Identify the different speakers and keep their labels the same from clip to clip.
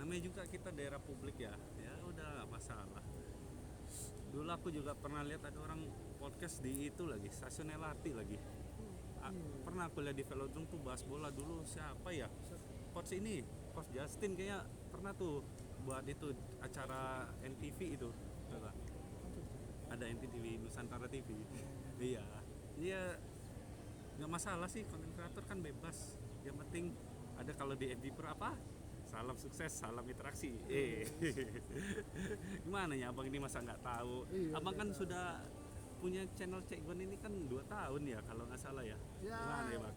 Speaker 1: namanya juga kita daerah publik ya, ya udah nggak masalah. Dulu aku juga pernah lihat ada orang podcast di itu lagi, stasiun LRT lagi.
Speaker 2: Iya.
Speaker 1: Pernah aku lihat di Velodrome tuh bahas bola dulu, siapa ya? Coach ini, Coach Justin kayaknya pernah tuh buat itu acara NTV itu. Coba.
Speaker 2: Apa itu?
Speaker 1: Ada NTV Nusantara TV. Iya. Iya, nggak masalah sih, konten kreator kan bebas. Yang penting ada kalau di FB Pro apa? Salam sukses, salam interaksi. Gimana ya abang ini masa nggak tahu?
Speaker 2: Iya,
Speaker 1: Abang
Speaker 2: nggak
Speaker 1: kan
Speaker 2: tahu.
Speaker 1: sudah punya channel Cekgon ini kan 2 tahun ya kalau nggak salah ya. Gimana ya
Speaker 2: Ya,
Speaker 1: bang?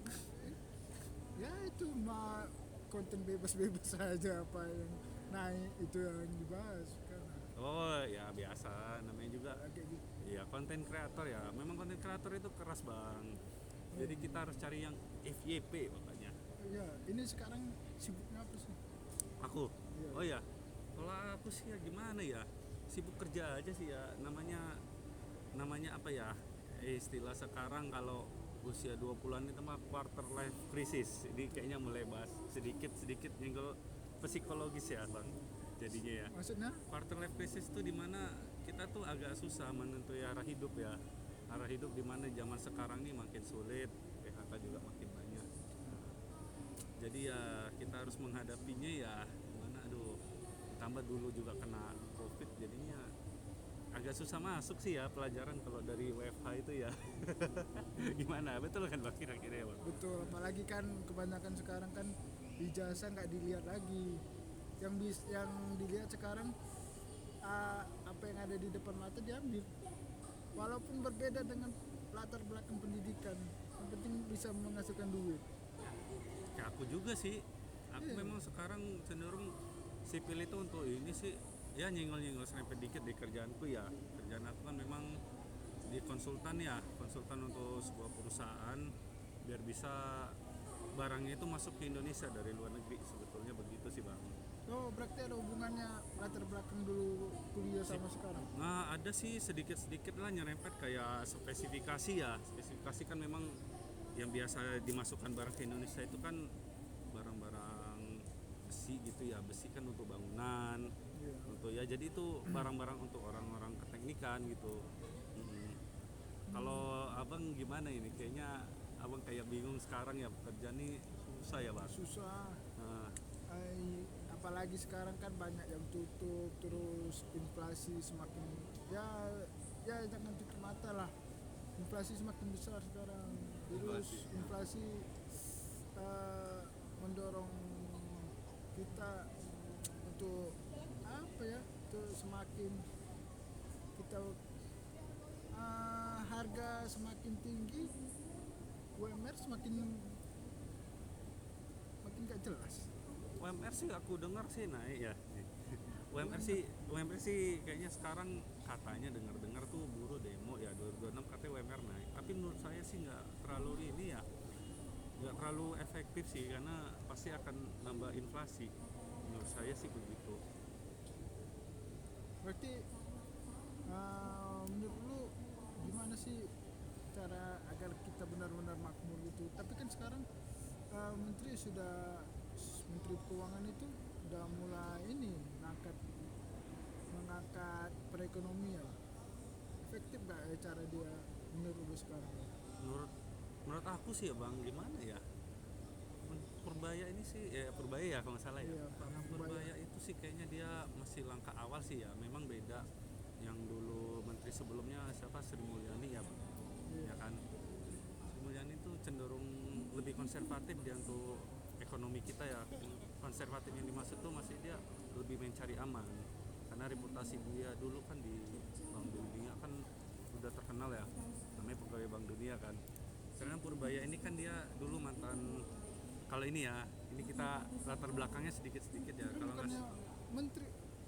Speaker 2: ya itu mah konten bebas-bebas saja, apa yang naik itu yang dibahas karena
Speaker 1: Oh ya biasa, namanya juga
Speaker 2: kayak gitu.
Speaker 1: ya konten kreator ya. Memang konten kreator itu keras bang. Jadi kita harus cari yang FYP makanya.
Speaker 2: Ya, ini sekarang sibuknya apa sih?
Speaker 1: Aku,
Speaker 2: Iya.
Speaker 1: oh ya, kalau aku sih ya gimana ya, sibuk kerja aja sih ya. Namanya apa ya? Istilah sekarang kalau usia 20-an itu mah quarter life crisis. Jadi kayaknya mulai bahas sedikit nyenggol psikologis ya bang. Jadinya ya.
Speaker 2: Maksudnya?
Speaker 1: Quarter life crisis itu dimana kita tuh agak susah menentukan arah hidup ya. Arah hidup dimana zaman sekarang ini makin sulit, PHK juga makin banyak. Jadi ya kita harus menghadapinya ya gimana, aduh, tambah dulu juga kena covid jadinya agak susah masuk sih ya pelajaran kalau dari WFH itu ya. Gimana, betul kan bang kira-kira ya bang?
Speaker 2: Betul, apalagi kan kebanyakan sekarang kan ijazah nggak dilihat lagi. Yang dilihat sekarang apa yang ada di depan mata diambil. Walaupun berbeda dengan latar belakang pendidikan, yang penting bisa menghasilkan duit.
Speaker 1: Ya aku juga sih, aku
Speaker 2: Iya.
Speaker 1: memang sekarang cenderung sipil itu untuk ini sih ya nyenggol-nyenggol serempet dikit di kerjaanku ya. Kerjaan aku kan memang di konsultan ya, konsultan untuk sebuah perusahaan biar bisa barangnya itu masuk ke Indonesia dari luar negeri, sebetulnya begitu sih bang.
Speaker 2: Oh, berarti ada hubungannya latar belakang dulu kuliah sama sekarang.
Speaker 1: Nah ada sih sedikit-sedikit lah nyerempet kayak spesifikasi ya. Spesifikasi kan memang yang biasa dimasukkan barang ke Indonesia itu kan barang-barang besi gitu ya. Besi kan untuk bangunan,
Speaker 2: Iya.
Speaker 1: untuk ya jadi itu barang-barang untuk orang-orang keteknikan gitu. Mm-mm. Kalau abang gimana ini? Kayaknya abang kayak bingung sekarang ya, pekerjaan nih susah ya bang.
Speaker 2: Susah.
Speaker 1: Nah,
Speaker 2: Apalagi sekarang kan banyak yang tutup, terus inflasi semakin ya ya jangan tutup mata lah. Inflasi semakin besar sekarang. Terus inflasi eh, mendorong kita untuk apa ya? Untuk semakin kita harga semakin tinggi, UMR semakin makin gak jelas.
Speaker 1: UMR sih aku dengar sih naik ya. UMR sih kayaknya sekarang katanya dengar-dengar tuh buruh demo ya 2026 katanya UMR naik. Tapi menurut saya sih nggak terlalu ini ya, nggak terlalu efektif sih karena pasti akan nambah inflasi. Menurut saya sih begitu.
Speaker 2: Berarti menurut lu gimana sih cara agar kita benar-benar makmur gitu? Tapi kan sekarang menteri keuangan itu udah mulai ini mengangkat perekonomian. Efektif gak ya cara dia menurut lu sekarang?
Speaker 1: Menurut menurut aku sih ya bang, gimana ya? Purbaya ini sih ya Purbaya ya kalau nggak salah ya.
Speaker 2: Iya, Pak
Speaker 1: Purbaya
Speaker 2: Purbaya.
Speaker 1: itu sih kayaknya dia masih langkah awal sih ya. Memang beda yang dulu menteri sebelumnya siapa, Sri Mulyani ya bang.
Speaker 2: Iya.
Speaker 1: Ya kan, Sri Mulyani itu cenderung lebih konservatif dia untuk ekonomi kita ya. Konservatif yang dimaksud tuh masih dia lebih mencari aman karena reputasi dia dulu kan di Bank Dunia kan udah terkenal ya, namanya pegawai Bank Dunia kan. Sedangkan Purbaya ini kan dia dulu mantan, kalau ini ya, ini kita latar belakangnya sedikit-sedikit ya.
Speaker 2: Tapi
Speaker 1: Kalau nggak,
Speaker 2: bukannya menteri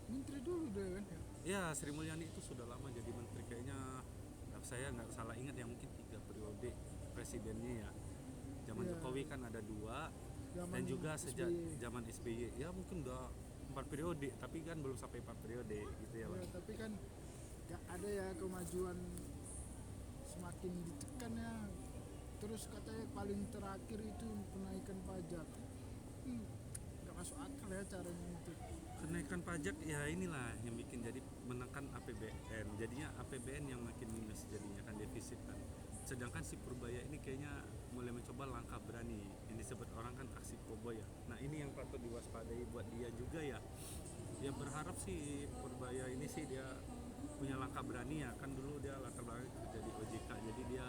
Speaker 2: menteri dulu deh kan ya?
Speaker 1: ya Sri Mulyani itu sudah lama jadi menteri kayaknya. Saya nggak salah ingat ya, mungkin 3 periode presidennya ya. Zaman
Speaker 2: Iya.
Speaker 1: Jokowi kan ada 2,
Speaker 2: Zaman
Speaker 1: dan juga sejak
Speaker 2: SBY.
Speaker 1: zaman SBY ya mungkin udah 4 periode, tapi kan belum sampai 4 periode gitu ya
Speaker 2: Ya,
Speaker 1: bang.
Speaker 2: tapi kan gak ada ya kemajuan, semakin ditekan ya. Terus katanya paling terakhir itu penaikan pajak. Gak masuk akal ya caranya itu.
Speaker 1: Kenaikan pajak ya inilah yang bikin jadi menekan APBN, jadinya APBN yang makin minus jadinya kan defisit kan. Sedangkan si Purbaya ini kayaknya mulai mencoba langkah berani, yang disebut orang kan aksi koboi ya. Nah ini yang patut diwaspadai buat dia juga ya. Ya berharap sih Purbaya ini sih dia punya langkah berani ya, kan dulu dia latar belakang kerja di OJK, jadi dia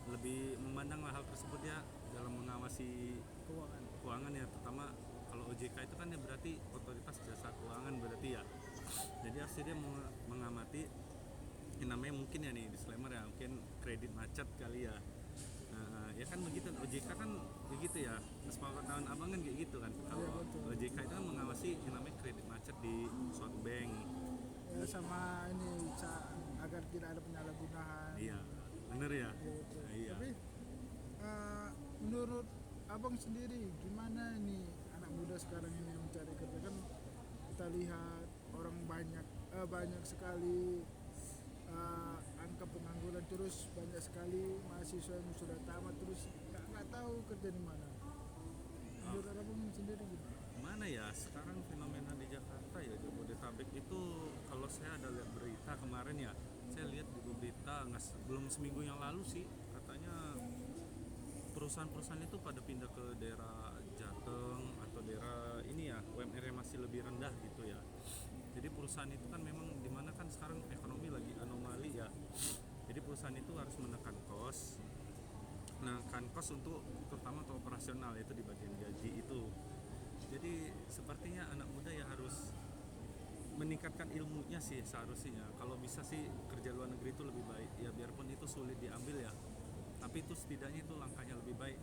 Speaker 1: lebih memandang hal tersebut ya dalam mengawasi keuangan ya, terutama kalau OJK itu kan ya berarti otoritas jasa keuangan berarti ya. Jadi harusnya dia mengamati yang namanya mungkin ya nih disclaimer ya, mungkin kredit macet kali ya. Nah, ya kan begitu OJK kan kayak gitu ya, sepengetahuan abang kan kayak gitu kan. Kalau OJK itu kan mengawasi yang namanya kredit macet di suatu bank.
Speaker 2: Ya, sama ini agar tidak ada penyalahgunaan.
Speaker 1: Iya, bener ya.
Speaker 2: Gitu.
Speaker 1: Iya.
Speaker 2: Tapi menurut abang sendiri gimana nih anak muda sekarang ini yang mencari kerja? Kan kita lihat orang banyak sekali angka pengangguran, terus banyak sekali mahasiswa yang sudah tamat terus nggak tahu kerja di mana. Menurut abang sendiri gimana?
Speaker 1: Mana ya sekarang fenomena di Jakarta ya, Jabodetabek itu kalau saya ada lihat berita kemarin ya, saya lihat di berita belum seminggu yang lalu sih, katanya perusahaan-perusahaan itu pada pindah ke daerah Jateng atau daerah ini ya, UMR yang masih lebih rendah gitu ya. Jadi perusahaan itu kan memang dimana kan sekarang ekonomi lagi anomali ya, jadi perusahaan itu harus menekan kos untuk terutama untuk operasional, itu di bagian gaji itu. Jadi sepertinya anak muda ya harus meningkatkan ilmunya sih seharusnya. Kalau bisa sih kerja luar negeri itu lebih baik ya, biarpun itu sulit diambil ya, tapi itu setidaknya itu langkahnya lebih baik.